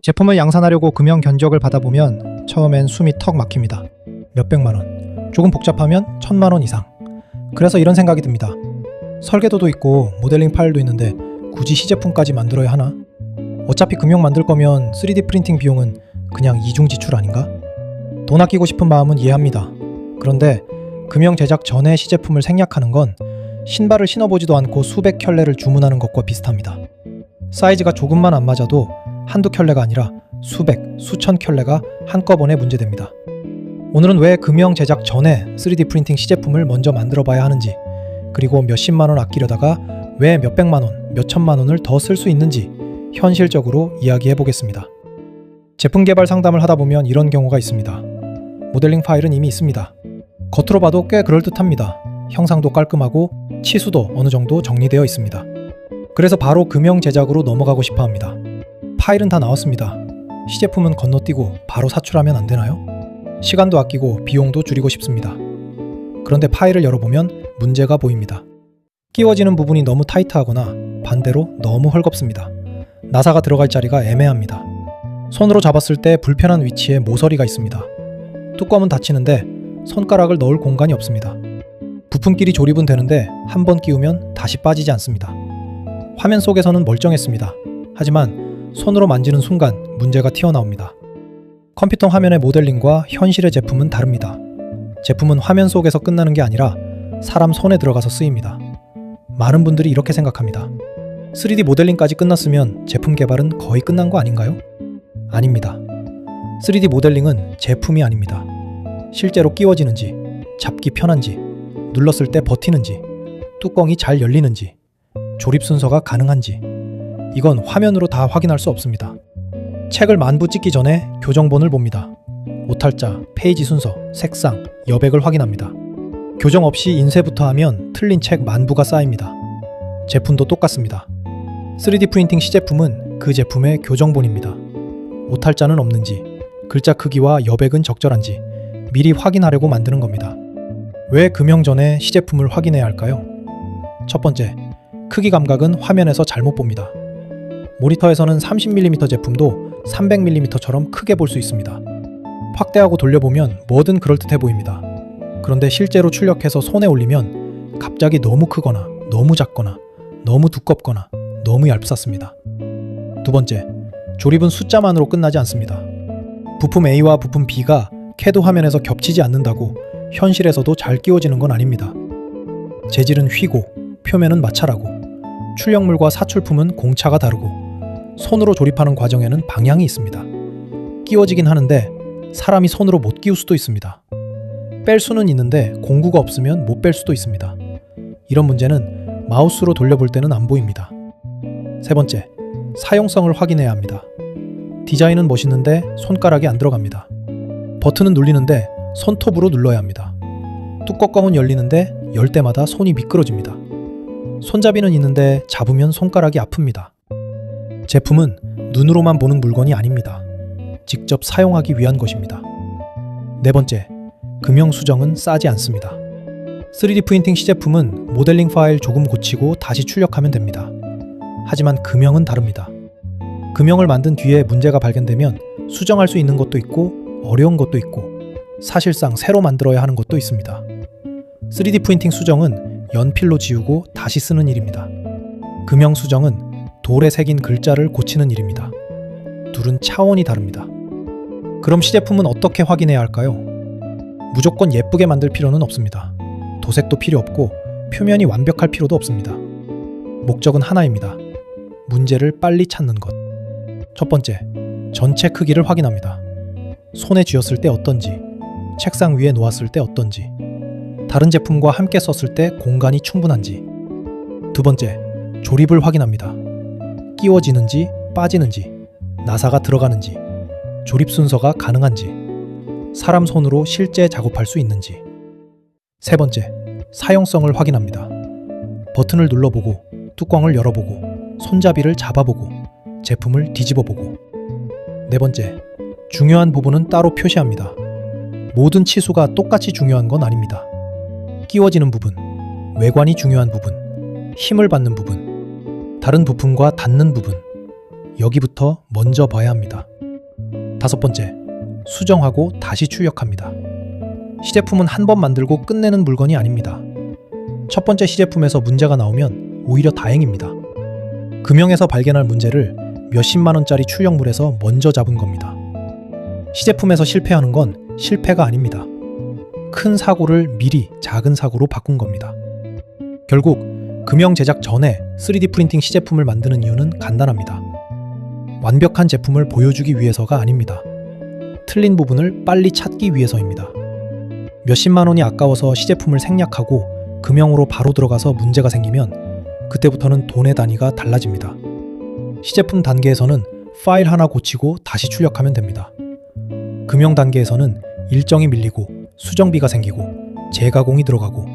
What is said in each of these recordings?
제품을 양산하려고 금형 견적을 받아보면 처음엔 숨이 턱 막힙니다. 몇백만원, 조금 복잡하면 1000만원 이상. 그래서 이런 생각이 듭니다. 설계도도 있고 모델링 파일도 있는데 굳이 시제품까지 만들어야 하나? 어차피 금형 만들 거면 3D 프린팅 비용은 그냥 이중 지출 아닌가? 돈 아끼고 싶은 마음은 이해합니다. 그런데 금형 제작 전에 시제품을 생략하는 건 신발을 신어보지도 않고 수백 켤레를 주문하는 것과 비슷합니다. 사이즈가 조금만 안 맞아도 한두 켤레가 아니라 수백, 수천 켤레가 한꺼번에 문제됩니다. 오늘은 왜 금형 제작 전에 3D 프린팅 시제품을 먼저 만들어 봐야 하는지, 그리고 몇십만원 아끼려다가 왜 몇백만원, 몇천만원을 더 쓸 수 있는지 현실적으로 이야기해 보겠습니다. 제품 개발 상담을 하다 보면 이런 경우가 있습니다. 모델링 파일은 이미 있습니다. 겉으로 봐도 꽤 그럴듯합니다. 형상도 깔끔하고 치수도 어느 정도 정리되어 있습니다. 그래서 바로 금형 제작으로 넘어가고 싶어 합니다. 파일은 다 나왔습니다. 시제품은 건너뛰고 바로 사출하면 안 되나요? 시간도 아끼고 비용도 줄이고 싶습니다. 그런데 파일을 열어보면 문제가 보입니다. 끼워지는 부분이 너무 타이트하거나 반대로 너무 헐겁습니다. 나사가 들어갈 자리가 애매합니다. 손으로 잡았을 때 불편한 위치에 모서리가 있습니다. 뚜껑은 닫히는데 손가락을 넣을 공간이 없습니다. 부품끼리 조립은 되는데 한 번 끼우면 다시 빠지지 않습니다. 화면 속에서는 멀쩡했습니다. 하지만 손으로 만지는 순간 문제가 튀어나옵니다. 컴퓨터 화면의 모델링과 현실의 제품은 다릅니다. 제품은 화면 속에서 끝나는 게 아니라 사람 손에 들어가서 쓰입니다. 많은 분들이 이렇게 생각합니다. 3D 모델링까지 끝났으면 제품 개발은 거의 끝난 거 아닌가요? 아닙니다. 3D 모델링은 제품이 아닙니다. 실제로 끼워지는지, 잡기 편한지, 눌렀을 때 버티는지, 뚜껑이 잘 열리는지, 조립 순서가 가능한지, 이건 화면으로 다 확인할 수 없습니다. 책을 만부 찍기 전에 교정본을 봅니다. 오탈자, 페이지 순서, 색상, 여백을 확인합니다. 교정 없이 인쇄부터 하면 틀린 책 만부가 쌓입니다. 제품도 똑같습니다. 3D 프린팅 시제품은 그 제품의 교정본입니다. 오탈자는 없는지, 글자 크기와 여백은 적절한지 미리 확인하려고 만드는 겁니다. 왜 금형 전에 시제품을 확인해야 할까요? 첫 번째, 크기 감각은 화면에서 잘못 봅니다. 모니터에서는 30mm 제품도 300mm처럼 크게 볼 수 있습니다. 확대하고 돌려보면 뭐든 그럴듯해 보입니다. 그런데 실제로 출력해서 손에 올리면 갑자기 너무 크거나 너무 작거나 너무 두껍거나 너무 얇쌌습니다. 두 번째, 조립은 숫자만으로 끝나지 않습니다. 부품 A와 부품 B가 CAD 화면에서 겹치지 않는다고 현실에서도 잘 끼워지는 건 아닙니다. 재질은 휘고 표면은 마찰하고 출력물과 사출품은 공차가 다르고 손으로 조립하는 과정에는 방향이 있습니다. 끼워지긴 하는데 사람이 손으로 못 끼울 수도 있습니다. 뺄 수는 있는데 공구가 없으면 못 뺄 수도 있습니다. 이런 문제는 마우스로 돌려볼 때는 안 보입니다. 세 번째, 사용성을 확인해야 합니다. 디자인은 멋있는데 손가락이 안 들어갑니다. 버튼은 눌리는데 손톱으로 눌러야 합니다. 뚜껑은 열리는데 열 때마다 손이 미끄러집니다. 손잡이는 있는데 잡으면 손가락이 아픕니다. 제품은 눈으로만 보는 물건이 아닙니다. 직접 사용하기 위한 것입니다. 네 번째, 금형 수정은 싸지 않습니다. 3D 프린팅 시제품은 모델링 파일 조금 고치고 다시 출력하면 됩니다. 하지만 금형은 다릅니다. 금형을 만든 뒤에 문제가 발견되면 수정할 수 있는 것도 있고 어려운 것도 있고 사실상 새로 만들어야 하는 것도 있습니다. 3D 프린팅 수정은 연필로 지우고 다시 쓰는 일입니다. 금형 수정은 돌에 새긴 글자를 고치는 일입니다. 둘은 차원이 다릅니다. 그럼 시제품은 어떻게 확인해야 할까요? 무조건 예쁘게 만들 필요는 없습니다. 도색도 필요 없고 표면이 완벽할 필요도 없습니다. 목적은 하나입니다. 문제를 빨리 찾는 것. 첫 번째, 전체 크기를 확인합니다. 손에 쥐었을 때 어떤지, 책상 위에 놓았을 때 어떤지, 다른 제품과 함께 썼을 때 공간이 충분한지. 두 번째, 조립을 확인합니다. 끼워지는지 빠지는지, 나사가 들어가는지, 조립 순서가 가능한지, 사람 손으로 실제 작업할 수 있는지. 세 번째, 사용성을 확인합니다. 버튼을 눌러보고, 뚜껑을 열어보고, 손잡이를 잡아보고, 제품을 뒤집어보고. 네 번째, 중요한 부분은 따로 표시합니다. 모든 치수가 똑같이 중요한 건 아닙니다. 끼워지는 부분, 외관이 중요한 부분, 힘을 받는 부분, 다른 부품과 닿는 부분, 여기부터 먼저 봐야 합니다. 5번째, 수정하고 다시 출력합니다. 시제품은 한 번 만들고 끝내는 물건이 아닙니다. 첫 번째 시제품에서 문제가 나오면 오히려 다행입니다. 금형에서 발견할 문제를 몇십만 원짜리 출력물에서 먼저 잡은 겁니다. 시제품에서 실패하는 건 실패가 아닙니다. 큰 사고를 미리 작은 사고로 바꾼 겁니다. 결국 금형 제작 전에 3D 프린팅 시제품을 만드는 이유는 간단합니다. 완벽한 제품을 보여주기 위해서가 아닙니다. 틀린 부분을 빨리 찾기 위해서입니다. 몇십만 원이 아까워서 시제품을 생략하고 금형으로 바로 들어가서 문제가 생기면 그때부터는 돈의 단위가 달라집니다. 시제품 단계에서는 파일 하나 고치고 다시 출력하면 됩니다. 금형 단계에서는 일정이 밀리고 수정비가 생기고 재가공이 들어가고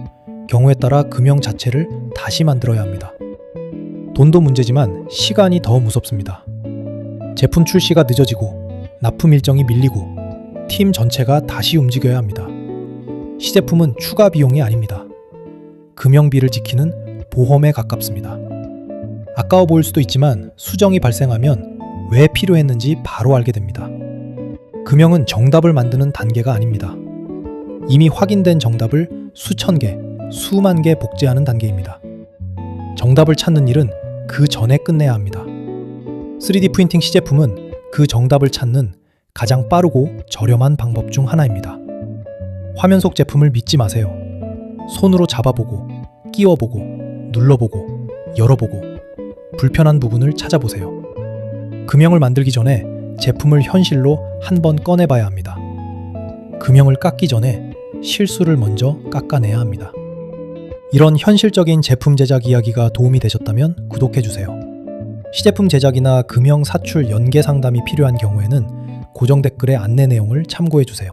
경우에 따라 금형 자체를 다시 만들어야 합니다. 돈도 문제지만 시간이 더 무섭습니다. 제품 출시가 늦어지고 납품 일정이 밀리고 팀 전체가 다시 움직여야 합니다. 시제품은 추가 비용이 아닙니다. 금형비를 지키는 보험에 가깝습니다. 아까워 보일 수도 있지만 수정이 발생하면 왜 필요했는지 바로 알게 됩니다. 금형은 정답을 만드는 단계가 아닙니다. 이미 확인된 정답을 수천 개, 수만 개 복제하는 단계입니다. 정답을 찾는 일은 그 전에 끝내야 합니다. 3D 프린팅 시제품은 그 정답을 찾는 가장 빠르고 저렴한 방법 중 하나입니다. 화면 속 제품을 믿지 마세요. 손으로 잡아보고, 끼워보고, 눌러보고, 열어보고, 불편한 부분을 찾아보세요. 금형을 만들기 전에 제품을 현실로 한번 꺼내봐야 합니다. 금형을 깎기 전에 실수를 먼저 깎아내야 합니다. 이런 현실적인 제품 제작 이야기가 도움이 되셨다면 구독해주세요. 시제품 제작이나 금형 사출 연계 상담이 필요한 경우에는 고정 댓글의 안내 내용을 참고해주세요.